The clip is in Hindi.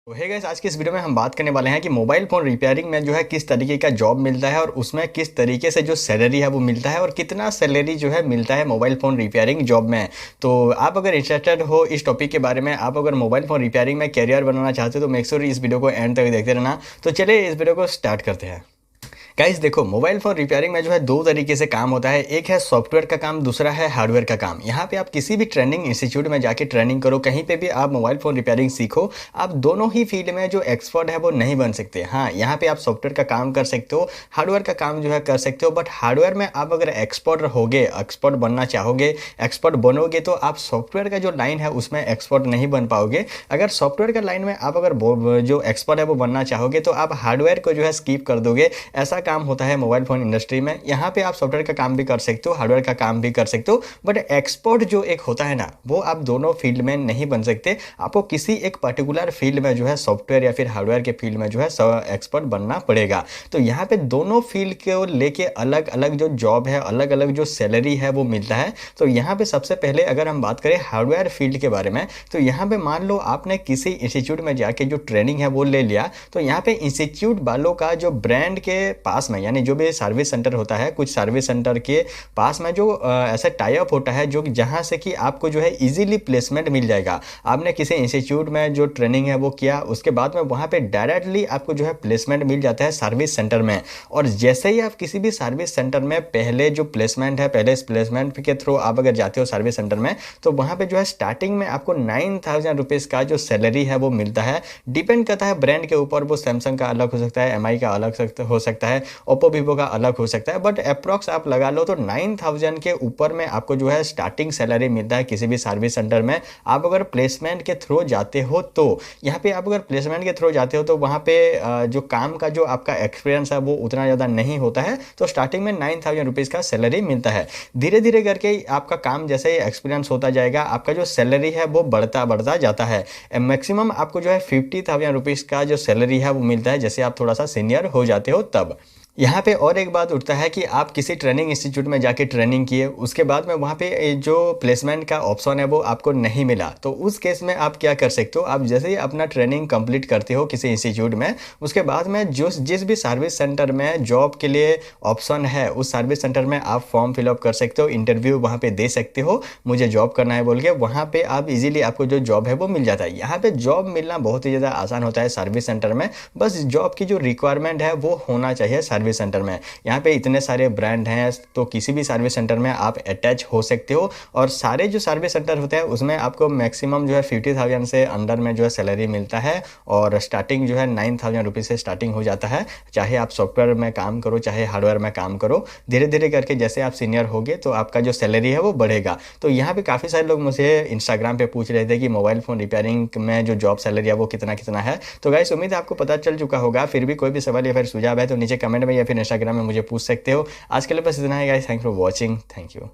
तो है गाइस, आज की इस वीडियो में हम बात करने वाले हैं कि मोबाइल फ़ोन रिपेयरिंग में जो है किस तरीके का जॉब मिलता है और उसमें किस तरीके से जो सैलरी है वो मिलता है और कितना सैलरी जो है मिलता है मोबाइल फ़ोन रिपेयरिंग जॉब में। तो आप अगर इंटरेस्टेड हो इस टॉपिक के बारे में, आप अगर मोबाइल फ़ोन रिपेयरिंग में करियर बनाना चाहते हो तो मेक श्योर इस वीडियो को एंड तक देखते रहना। तो चलिए इस वीडियो को स्टार्ट करते हैं। गाइस देखो, मोबाइल फ़ोन रिपेयरिंग में जो है दो तरीके से काम होता है। एक है सॉफ्टवेयर का काम, दूसरा है हार्डवेयर का काम। यहाँ पे आप किसी भी ट्रेनिंग इंस्टीट्यूट में जाके ट्रेनिंग करो, कहीं पे भी आप मोबाइल फ़ोन रिपेयरिंग सीखो, आप दोनों ही फील्ड में जो एक्सपर्ट है वो नहीं बन सकते। हाँ, यहाँ पे आप सॉफ्टवेयर का काम कर सकते हो, हार्डवेयर का काम जो है कर सकते हो, बट हार्डवेयर में आप अगर एक्सपर्ट रहोगे, एक्सपर्ट बनना चाहोगे, एक्सपर्ट बनोगे तो आप सॉफ्टवेयर का जो लाइन है उसमें एक्सपर्ट नहीं बन पाओगे। अगर सॉफ्टवेयर का लाइन में आप अगर जो एक्सपर्ट है वो बनना चाहोगे तो आप हार्डवेयर को जो है स्किप कर दोगे। ऐसा काम होता है मोबाइल फ़ोन इंडस्ट्री में। यहाँ पे आप सॉफ्टवेयर का काम भी कर सकते हो, हार्डवेयर का काम भी कर सकते हो, बट एक्सपर्ट जो एक होता है ना, वो आप दोनों फील्ड में नहीं बन सकते। आपको किसी एक पर्टिकुलर फील्ड में जो है सॉफ्टवेयर या फिर हार्डवेयर के फील्ड में जो है एक्सपर्ट बनना पड़ेगा। तो यहाँ पे दोनों फील्ड को लेके अलग अलग जो जॉब है, अलग अलग जो सैलरी है वो मिलता है। तो यहाँ पे सबसे पहले अगर हम बात करें हार्डवेयर फील्ड के बारे में, तो यहाँ पे मान लो आपने किसी इंस्टीट्यूट में जाके जो ट्रेनिंग है वो ले लिया, तो यहाँ पे इंस्टीट्यूट वालों का जो ब्रांड के पास में, यानी जो भी सर्विस सेंटर होता है, कुछ सर्विस सेंटर के पास में जो ऐसा टाई अप होता है जो जहाँ से कि आपको जो है इजीली प्लेसमेंट मिल जाएगा। आपने किसी इंस्टीट्यूट में जो ट्रेनिंग है वो किया, उसके बाद में वहाँ पे डायरेक्टली आपको जो है प्लेसमेंट मिल जाता है सर्विस सेंटर में। और जैसे ही आप किसी भी सर्विस सेंटर में पहले जो प्लेसमेंट है, पहले इस प्लेसमेंट के थ्रू आप अगर जाते हो सर्विस सेंटर में, तो वहाँ पे जो है स्टार्टिंग में आपको 9,000 रुपीज़ का जो सैलरी है वो मिलता है। डिपेंड करता है ब्रांड के ऊपर, वो सैमसंग का अलग हो सकता है, MI का अलग हो सकता है, ओप्पो वीवो का अलग हो सकता है, बट अप्रॉक्स आप लगा लो तो 9,000 के ऊपर में आपको जो है स्टार्टिंग सैलरी मिलता है किसी भी सर्विस सेंटर में। आप अगर प्लेसमेंट के थ्रू जाते हो तो यहाँ पे आप अगर प्लेसमेंट के थ्रू जाते हो तो वहाँ पे जो काम का जो आपका एक्सपीरियंस है वो उतना ज़्यादा नहीं होता है, तो स्टार्टिंग में 9,000 रुपीज़ का सैलरी मिलता है। धीरे धीरे करके आपका काम जैसे ही एक्सपीरियंस होता जाएगा, आपका जो सैलरी है वो बढ़ता बढ़ता जाता है। मैक्सिमम आपको जो है 50,000 रुपीज़ का जो सैलरी है वो मिलता है जैसे आप थोड़ा सा सीनियर हो जाते हो तब। यहाँ पे और एक बात उठता है कि आप किसी ट्रेनिंग इंस्टीट्यूट में जाके ट्रेनिंग किए, उसके बाद में वहाँ पे जो प्लेसमेंट का ऑप्शन है वो आपको नहीं मिला, तो उस केस में आप क्या कर सकते हो, आप जैसे ही अपना ट्रेनिंग कंप्लीट करते हो किसी इंस्टीट्यूट में, उसके बाद में जो जिस भी सर्विस सेंटर में जॉब के लिए ऑप्शन है उस सर्विस सेंटर में आप फॉर्म फिलअप कर सकते हो, इंटरव्यू वहाँ पर दे सकते हो, मुझे जॉब करना है बोल के। वहाँ पर आप इजीली आपको जो जॉब है वो मिल जाता है। यहाँ पर जॉब मिलना बहुत ही ज़्यादा आसान होता है सर्विस सेंटर में, बस जॉब की जो रिक्वायरमेंट है वो होना चाहिए सर्विस सेंटर में। यहाँ पे इतने सारे ब्रांड हैं तो किसी भी सर्विस सेंटर में आप अटैच हो सकते हो, और सारे जो सर्विस सेंटर होते हैं उसमें आपको मैक्सिमम जो है 50,000 से अंडर में जो है सैलरी मिलता है, और स्टार्टिंग जो है 9,000 रुपीज़ से स्टार्टिंग हो जाता है। चाहे आप सॉफ्टवेयर में काम करो चाहे हार्डवेयर में काम करो, धीरे धीरे करके जैसे आप सीनियर होगे तो आपका जो सैलरी है वो बढ़ेगा। तो यहाँ पे काफ़ी सारे लोग मुझे इंस्टाग्राम पे पूछ रहे थे कि मोबाइल फ़ोन रिपेयरिंग में जो जॉब सैलरी है वो कितना कितना है। तो गाइस उम्मीद है आपको पता चल चुका होगा। फिर भी कोई भी सवाल या फिर सुझाव है तो नीचे कमेंट में या फिर इंस्टाग्राम में मुझे पूछ सकते हो। आज के लिए बस इतना है guys, thank for watching, thank you.